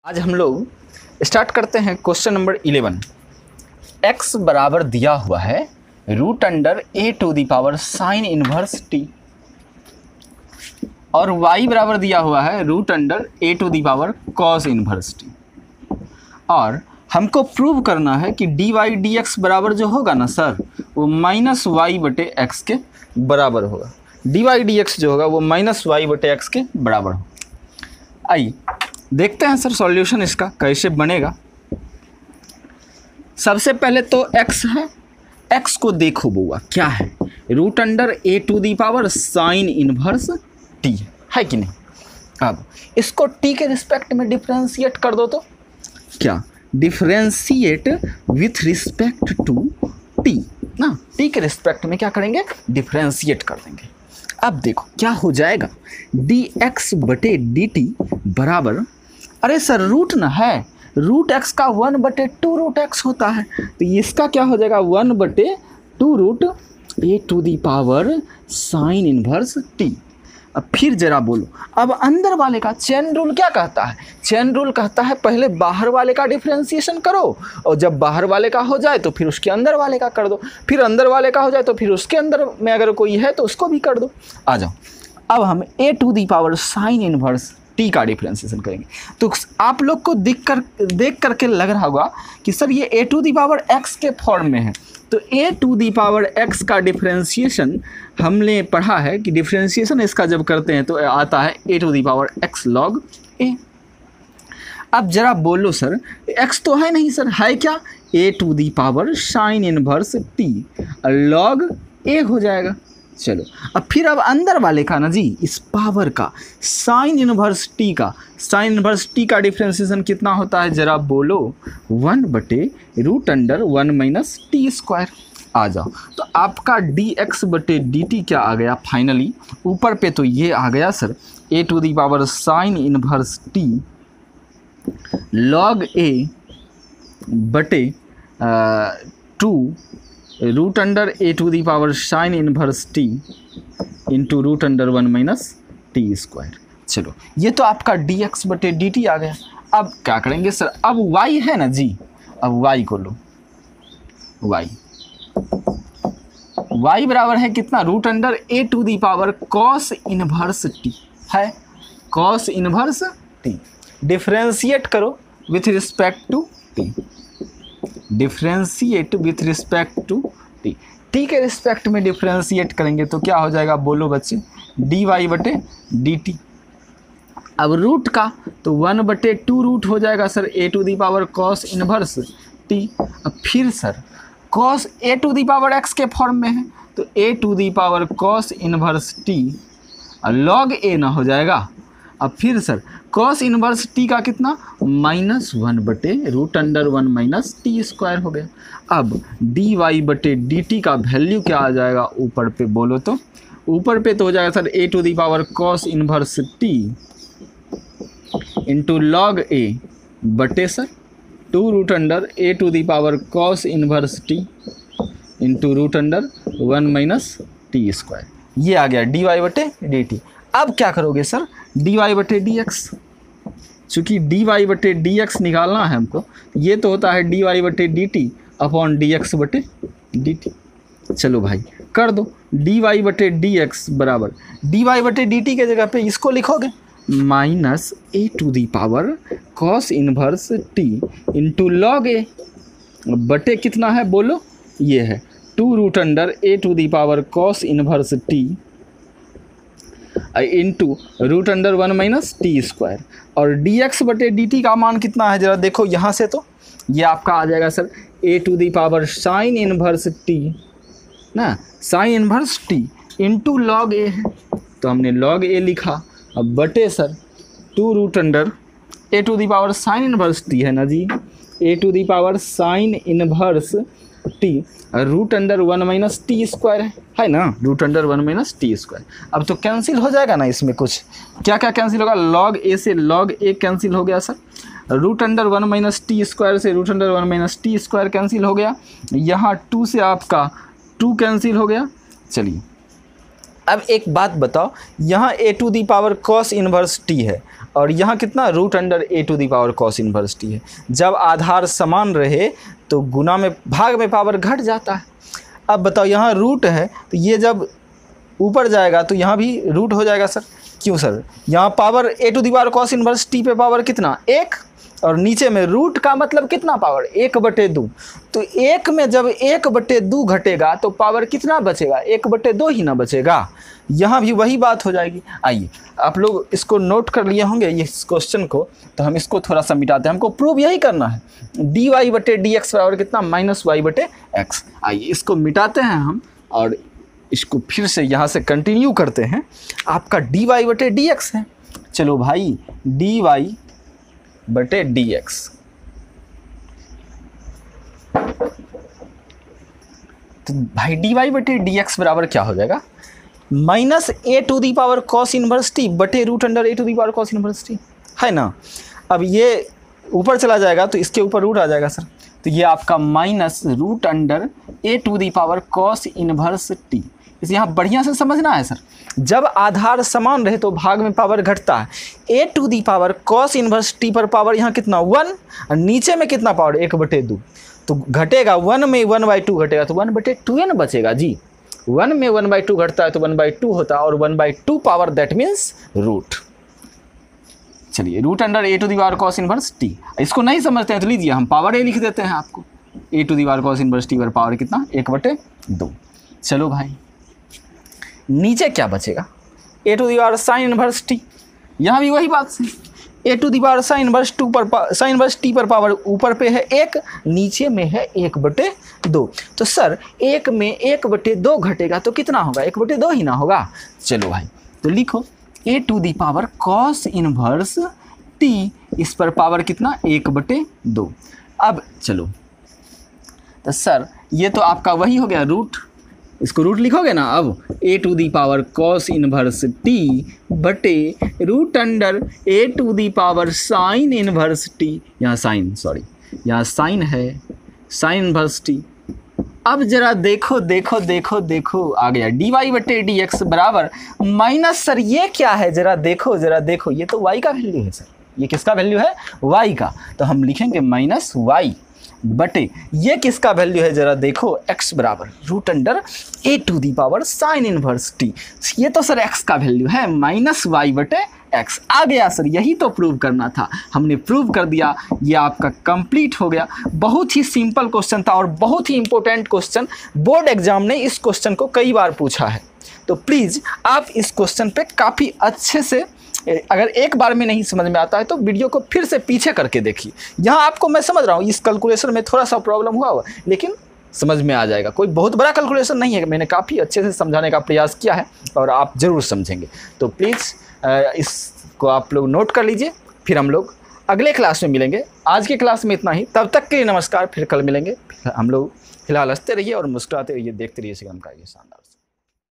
आज हम लोग स्टार्ट करते हैं क्वेश्चन नंबर 11। x बराबर दिया हुआ है root under A to the power sine inverse t और y बराबर दिया हुआ है root under A to the power cos inverse t और हमको प्रूव करना है कि डी वाई डी एक्स बराबर जो होगा ना सर वो माइनस वाई बटे एक्स के बराबर होगा। डी वाई डी एक्स जो होगा वो माइनस वाई बटे एक्स के बराबर होगा। आइए देखते हैं सर सॉल्यूशन इसका कैसे बनेगा। सबसे पहले तो x है, x को देखो बुआ क्या है, root under A to the power sine inverse t है कि नहीं। अब इसको t के रिस्पेक्ट में डिफरेंशिएट कर दो तो क्या, differentiate with respect to t ना, t के रिस्पेक्ट में क्या करेंगे, डिफरेंशिएट कर देंगे। अब देखो क्या हो जाएगा, dx बटे dt बराबर, अरे सर रूट ना है, रूट एक्स का 1 बटे 2 रूट एक्स होता है तो इसका क्या हो जाएगा 1 बटे 2 root a to the power sine inverse T. अब फिर जरा बोलो, अब अंदर वाले का चेन रूल क्या कहता है, चेन रूल कहता है पहले बाहर वाले का डिफरेंशिएशन करो और जब बाहर वाले का हो जाए तो फिर उसके अंदर वाले का कर दो, फिर अंदर वाले का हो जाए तो फिर उसके अंदर में अगर कोई है तो उसको भी कर दो। आ जाओ अब हम a to the power sine inverse t का डिफरेंशिएशन करेंगे। तो आप लोग को देख करके लग रहा होगा कि सर ये ए टू दी पावर एक्स के फॉर्म में है, तो a to the power x का डिफरेंशिएशन हमने पढ़ा है कि डिफरेंशिएशन इसका जब करते हैं तो आता है a to the power x log a. अब जरा बोलो सर एक्स तो है नहीं सर, है क्या, a to the power sine inverse t log a हो जाएगा। चलो अब फिर अब अंदर वाले का ना जी, इस पावर का साइन इनवर्स टी का, साइन इनवर्स टी का डिफरेंशिएशन कितना होता है जरा बोलो, 1 बटे root under 1 minus t square. आ जाओ तो आपका डी एक्स बटे डी टी क्या आ गया फाइनली, ऊपर पे तो ये आ गया sir a to the power sine inverse t log a बटे 2 root under A to the power sine inverse t into root under 1 minus t square. चलो ये तो आपका डी एक्स बटे डी टी आ गया। अब क्या करेंगे सर, अब y है ना जी, अब y को लो, y बराबर है कितना, root under A to the power cos inverse t है, कॉस इनवर्स टी। डिफरेंशिएट करो with respect to t, differentiate with respect to t, t के रिस्पेक्ट में डिफरेंशिएट करेंगे तो क्या हो जाएगा बोलो बच्चे, डी वाई बटे डी टी। अब रूट का तो 1 बटे 2 रूट हो जाएगा sir a to the power cos inverse T. अब फिर sir cos a to the power x के फॉर्म में है तो a to the power cos inverse t log a ना हो जाएगा। अब फिर सर कॉस इनवर्स टी का कितना, -1 बटे root under 1 minus t square हो गया। अब डी वाई बटे डी टी का वैल्यू क्या आ जाएगा ऊपर पे बोलो तो, ऊपर पे तो हो जाएगा sir a to the power cos inverse t into log a बटे sir 2 root under A to the power cos inverse t into root under 1 minus t square. ये आ गया डी वाई बटे डी टी। अब क्या करोगे sir, d y बटे d x, चूँकि डी वाई बटे डी एक्स निकालना है हमको, ये तो होता है डी वाई बटे d t upon D x बटे डी टी। चलो भाई कर दो, डी वाई बटे डी एक्स बराबर डी वाई बटे डी टी के जगह पे इसको लिखोगे minus a to the power cos inverse t into log a बटे कितना है बोलो, ये है 2 root under A to the power cos inverse t into root under 1 minus t square. और डी एक्स बटे डी टी का मान कितना है जरा देखो यहाँ से, तो ये आपका आ जाएगा sir a to the power sine inverse t ना, sine inverse t into log a है तो हमने लॉग ए लिखा। अब बटे sir 2 root under A to the power sine inverse t है ना जी, a to the power sine inverse t root under 1 minus t square है ना, root under 1 minus t square. अब तो कैंसिल हो जाएगा ना इसमें, कुछ क्या क्या कैंसिल होगा, लॉग ए से लॉग ए कैंसिल हो गया sir, root under 1 minus t square से root under 1 minus t square cancel हो गया, यहाँ 2 से आपका 2 कैंसिल हो गया। चलिए अब एक बात बताओ, यहाँ a to the power cos inverse t है और यहाँ कितना root under A to the power cos inverse t है। जब आधार समान रहे तो गुना में भाग में पावर घट जाता है। अब बताओ यहाँ रूट है तो ये जब ऊपर जाएगा तो यहाँ भी रूट हो जाएगा सर। क्यों सर? यहाँ power a to the power cos inverse t पे पावर कितना 1 और नीचे में रूट का मतलब कितना पावर 1/2। तो 1 में जब 1/2 घटेगा तो पावर कितना बचेगा 1/2 ही ना बचेगा। यहाँ भी वही बात हो जाएगी। आइए आप लोग इसको नोट कर लिए होंगे इस क्वेश्चन को, तो हम इसको थोड़ा सा मिटाते हैं। हमको प्रूव यही करना है dy/dx बराबर कितना -y/x। आइए इसको मिटाते हैं हम और इसको फिर से यहाँ से कंटिन्यू करते हैं। आपका dy/dx है। चलो भाई dy/dx तो भाई dy/dx बराबर क्या हो जाएगा -a to the power cos inverse T बटे root under A to the power cos inverse t है ना। अब ये ऊपर चला जाएगा तो इसके ऊपर रूट आ जाएगा सर। तो ये आपका -root under A to the power cos inverse t. इसे यहाँ बढ़िया से समझना है सर। जब आधार समान रहे तो भाग में पावर घटता है। A to the power cos inverse t पर पावर यहाँ कितना 1 और नीचे में कितना पावर 1/2। तो घटेगा 1 में 1/2 घटेगा तो 1/2 बचेगा जी। 1 में 1/2 घटता है तो 1/2 होता है और 1/2 पावर दैट मीन्स रूट। चलिए root under A to the power cos inverse t. इसको नहीं समझते हैं तो लीजिए हम पावर ए लिख देते हैं आपको। A to the power cos inverse t पर पावर कितना 1/2। चलो भाई नीचे क्या बचेगा a to the power sine inverse T. यहाँ भी वही बात से a to the power sine inverse t पर पावर ऊपर पे है 1 नीचे में है 1/2। तो सर 1 में 1/2 घटेगा तो कितना होगा 1/2 ही ना होगा। चलो भाई तो लिखो a to the power cos inverse t, इस पर पावर कितना 1/2। अब चलो तो सर ये तो आपका वही हो गया रूट, इसको रूट लिखोगे ना। अब A to the power cos inverse T बटे root under A to the power sine inverse T. यहाँ साइन है साइन इनवर्स टी। अब जरा देखो आ गया dy/dx बराबर माइनस सर ये क्या है जरा देखो ये तो y का वैल्यू है सर। ये किसका वैल्यू है y का। तो हम लिखेंगे -y बटे ये किसका वैल्यू है जरा देखो x बराबर root under A to the power sine inverse t. ये तो सर x का वैल्यू है -y/x आ गया सर। यही तो प्रूव करना था, हमने प्रूव कर दिया। ये आपका कंप्लीट हो गया। बहुत ही सिंपल क्वेश्चन था और बहुत ही इंपॉर्टेंट क्वेश्चन। बोर्ड एग्जाम ने इस क्वेश्चन को कई बार पूछा है। तो प्लीज़ आप इस क्वेश्चन पे काफ़ी अच्छे से, अगर एक बार में नहीं समझ में आता है तो वीडियो को फिर से पीछे करके देखिए। यहाँ आपको मैं समझ रहा हूँ इस कैलकुलेशन में थोड़ा सा प्रॉब्लम हुआ लेकिन समझ में आ जाएगा। कोई बहुत बड़ा कैलकुलेशन नहीं है, मैंने काफ़ी अच्छे से समझाने का प्रयास किया है और आप ज़रूर समझेंगे। तो प्लीज़ इसको आप लोग नोट कर लीजिए। फिर हम लोग अगले क्लास में मिलेंगे। आज की क्लास में इतना ही, तब तक के लिए नमस्कार। फिर कल मिलेंगे। हम लोग फिलहाल हंसते रहिए और मुस्कुराते रहिए, देखते रहिए सिगम का ये शानदार।